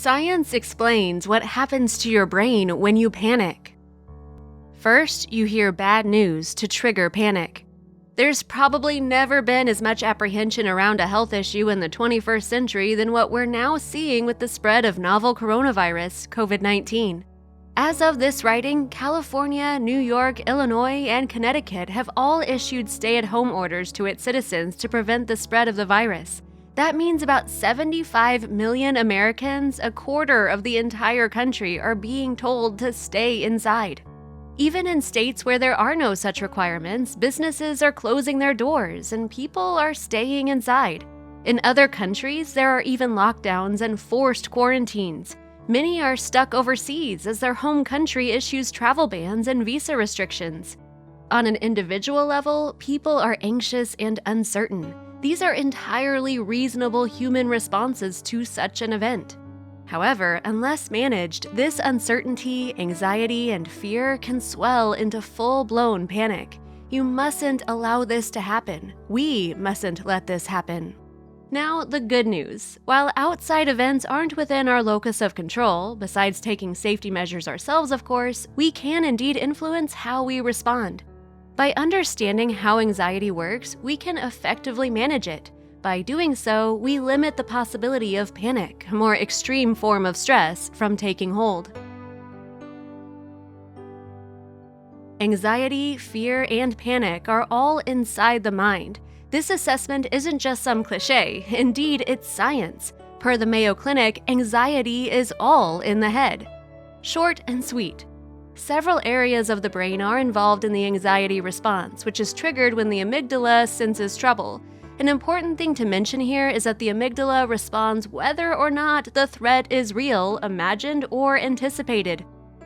Science explains what happens to your brain when you panic. First, you hear bad news to trigger panic. There's probably never been as much apprehension around a health issue in the 21st century than what we're now seeing with the spread of novel coronavirus, COVID-19. As of this writing, California, New York, Illinois, and Connecticut have all issued stay-at-home orders to its citizens to prevent the spread of the virus. That means about 75 million Americans, a quarter of the entire country, are being told to stay inside. Even in states where there are no such requirements, businesses are closing their doors and people are staying inside. In other countries, there are even lockdowns and forced quarantines. Many are stuck overseas as their home country issues travel bans and visa restrictions. On an individual level, people are anxious and uncertain. These are entirely reasonable human responses to such an event. However, unless managed, this uncertainty, anxiety, and fear can swell into full-blown panic. You mustn't allow this to happen. We mustn't let this happen. Now, the good news. While outside events aren't within our locus of control, besides taking safety measures ourselves, of course, we can indeed influence how we respond. By understanding how anxiety works, we can effectively manage it. By doing so, we limit the possibility of panic, a more extreme form of stress, from taking hold. Anxiety, fear, and panic are all inside the mind. This assessment isn't just some cliché, indeed, it's science. Per the Mayo Clinic, anxiety is all in the head. Short and sweet. Several areas of the brain are involved in the anxiety response, which is triggered when the amygdala senses trouble. An important thing to mention here is that the amygdala responds whether or not the threat is real, imagined, or anticipated.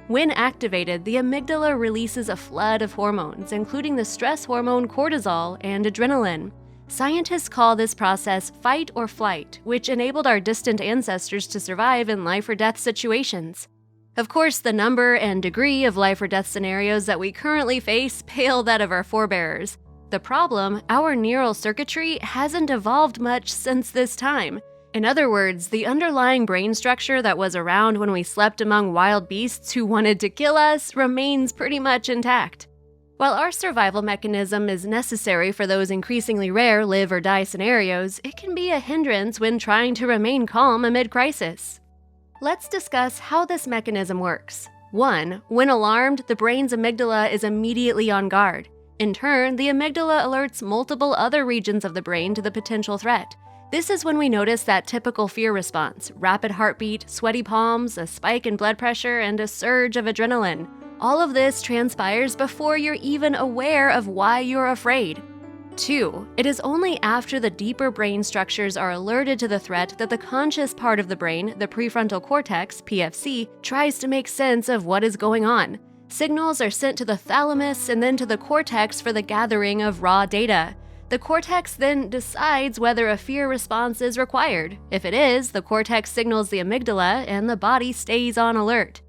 When activated, the amygdala releases a flood of hormones, including the stress hormone cortisol and adrenaline. Scientists call this process fight or flight, which enabled our distant ancestors to survive in life or death situations. Of course, the number and degree of life or death scenarios that we currently face pale that of our forebears. The problem, our neural circuitry hasn't evolved much since this time. In other words, the underlying brain structure that was around when we slept among wild beasts who wanted to kill us remains pretty much intact. While our survival mechanism is necessary for those increasingly rare live or die scenarios, it can be a hindrance when trying to remain calm amid crisis. Let's discuss how this mechanism works. 1. When alarmed, the brain's amygdala is immediately on guard. In turn, the amygdala alerts multiple other regions of the brain to the potential threat. This is when we notice that typical fear response: rapid heartbeat, sweaty palms, a spike in blood pressure, and a surge of adrenaline. All of this transpires before you're even aware of why you're afraid. 2. It is only after the deeper brain structures are alerted to the threat that the conscious part of the brain, the prefrontal cortex, PFC, tries to make sense of what is going on. Signals are sent to the thalamus and then to the cortex for the gathering of raw data. The cortex then decides whether a fear response is required. If it is, the cortex signals the amygdala and the body stays on alert.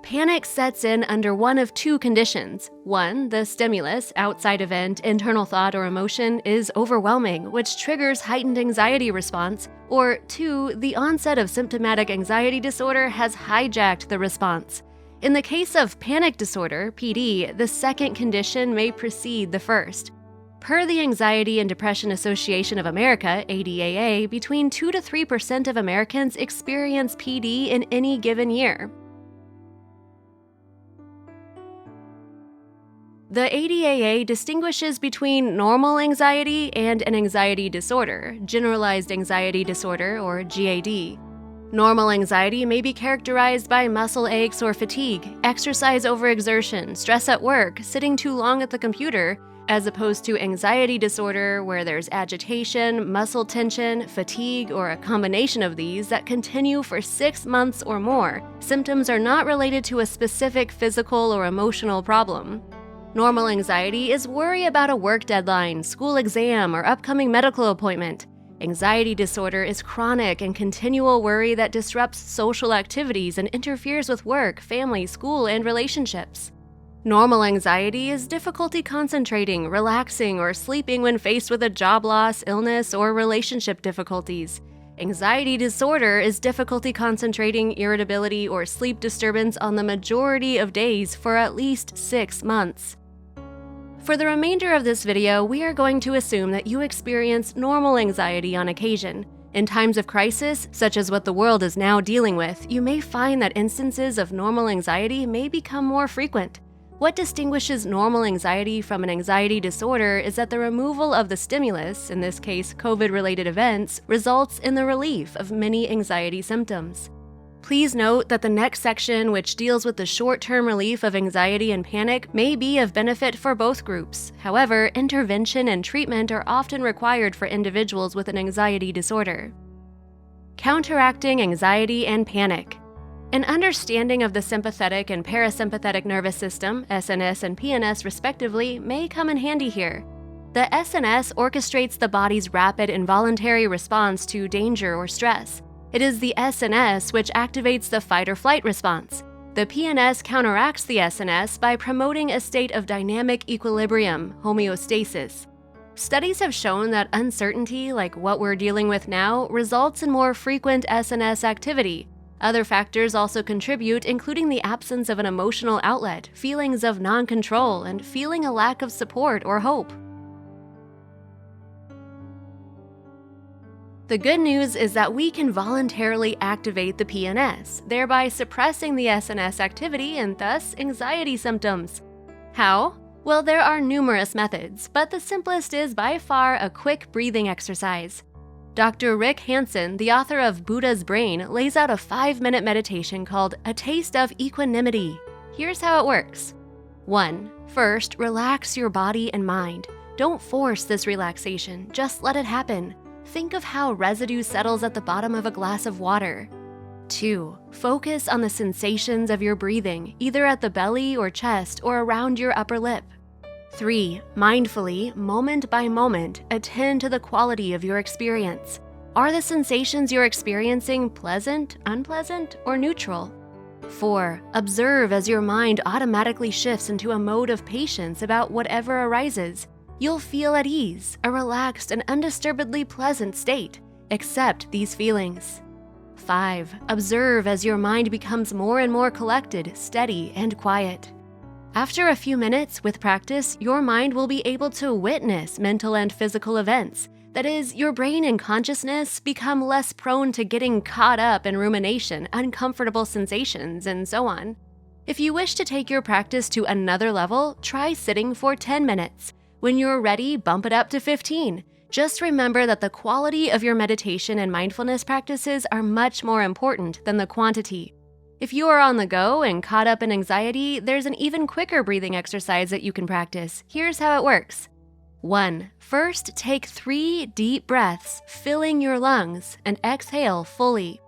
Panic sets in under one of two conditions. 1, the stimulus, outside event, internal thought, or emotion is overwhelming, which triggers heightened anxiety response. Or 2, the onset of symptomatic anxiety disorder has hijacked the response. In the case of panic disorder, PD, the second condition may precede the first. Per the Anxiety and Depression Association of America, ADAA, between 2 to 3% of Americans experience PD in any given year. The ADAA distinguishes between normal anxiety and an anxiety disorder, generalized anxiety disorder, or GAD. Normal anxiety may be characterized by muscle aches or fatigue, exercise overexertion, stress at work, sitting too long at the computer, as opposed to anxiety disorder where there's agitation, muscle tension, fatigue, or a combination of these that continue for 6 months or more. Symptoms are not related to a specific physical or emotional problem. Normal anxiety is worry about a work deadline, school exam, or upcoming medical appointment. Anxiety disorder is chronic and continual worry that disrupts social activities and interferes with work, family, school, and relationships. Normal anxiety is difficulty concentrating, relaxing, or sleeping when faced with a job loss, illness, or relationship difficulties. Anxiety disorder is difficulty concentrating, irritability, or sleep disturbance on the majority of days for at least 6 months. For the remainder of this video, we are going to assume that you experience normal anxiety on occasion. In times of crisis, such as what the world is now dealing with, you may find that instances of normal anxiety may become more frequent. What distinguishes normal anxiety from an anxiety disorder is that the removal of the stimulus, in this case COVID-related events, results in the relief of many anxiety symptoms. Please note that the next section, which deals with the short-term relief of anxiety and panic, may be of benefit for both groups. However, intervention and treatment are often required for individuals with an anxiety disorder. Counteracting anxiety and panic. An understanding of the sympathetic and parasympathetic nervous system, SNS and PNS respectively, may come in handy here. The SNS orchestrates the body's rapid involuntary response to danger or stress. It is the SNS which activates the fight-or-flight response. The PNS counteracts the SNS by promoting a state of dynamic equilibrium, homeostasis. Studies have shown that uncertainty, like what we're dealing with now, results in more frequent SNS activity. Other factors also contribute, including the absence of an emotional outlet, feelings of non-control, and feeling a lack of support or hope. The good news is that we can voluntarily activate the PNS, thereby suppressing the SNS activity and thus anxiety symptoms. How? Well, there are numerous methods, but the simplest is by far a quick breathing exercise. Dr. Rick Hansen, the author of Buddha's Brain, lays out a 5-minute meditation called A Taste of Equanimity. Here's how it works. 1. First, relax your body and mind. Don't force this relaxation, just let it happen. Think of how residue settles at the bottom of a glass of water. 2. Focus on the sensations of your breathing, either at the belly or chest or around your upper lip. 3. Mindfully, moment by moment, attend to the quality of your experience. Are the sensations you're experiencing pleasant, unpleasant, or neutral? 4. Observe as your mind automatically shifts into a mode of patience about whatever arises. You'll feel at ease, a relaxed and undisturbedly pleasant state. Accept these feelings. 5. Observe as your mind becomes more and more collected, steady, and quiet. After a few minutes, with practice, your mind will be able to witness mental and physical events. That is, your brain and consciousness become less prone to getting caught up in rumination, uncomfortable sensations, and so on. If you wish to take your practice to another level, try sitting for 10 minutes. When you're ready, bump it up to 15. Just remember that the quality of your meditation and mindfulness practices are much more important than the quantity. If you are on the go and caught up in anxiety, there's an even quicker breathing exercise that you can practice. Here's how it works. 1. First, take 3 deep breaths, filling your lungs, and exhale fully.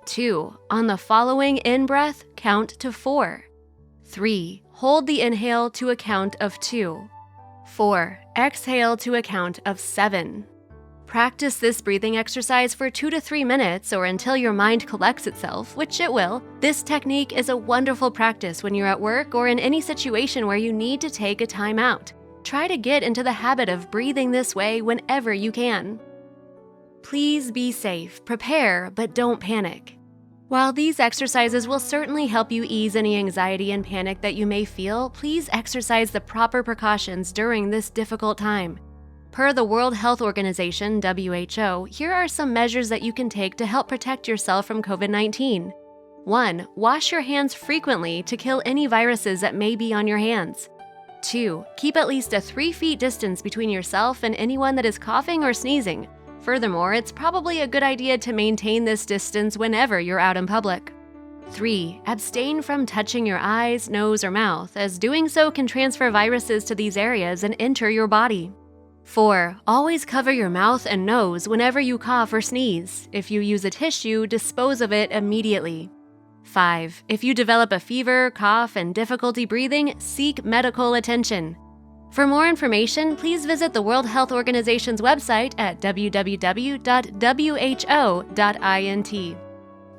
2. On the following in-breath, count to 4. 3. Hold the inhale to a count of 2. 4. Exhale to a count of 7. Practice this breathing exercise for 2 to 3 minutes or until your mind collects itself, which it will. This technique is a wonderful practice when you're at work or in any situation where you need to take a time out. Try to get into the habit of breathing this way whenever you can. Please be safe, prepare, but don't panic. While these exercises will certainly help you ease any anxiety and panic that you may feel, please exercise the proper precautions during this difficult time. Per the World Health Organization, WHO, here are some measures that you can take to help protect yourself from COVID-19. 1. Wash your hands frequently to kill any viruses that may be on your hands. 2. Keep at least a 3 feet distance between yourself and anyone that is coughing or sneezing. Furthermore, it's probably a good idea to maintain this distance whenever you're out in public. 3. Abstain from touching your eyes, nose, or mouth, as doing so can transfer viruses to these areas and enter your body. 4. Always cover your mouth and nose whenever you cough or sneeze. If you use a tissue, dispose of it immediately. 5. If you develop a fever, cough, and difficulty breathing, seek medical attention. For more information, please visit the World Health Organization's website at www.who.int.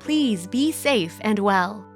Please be safe and well.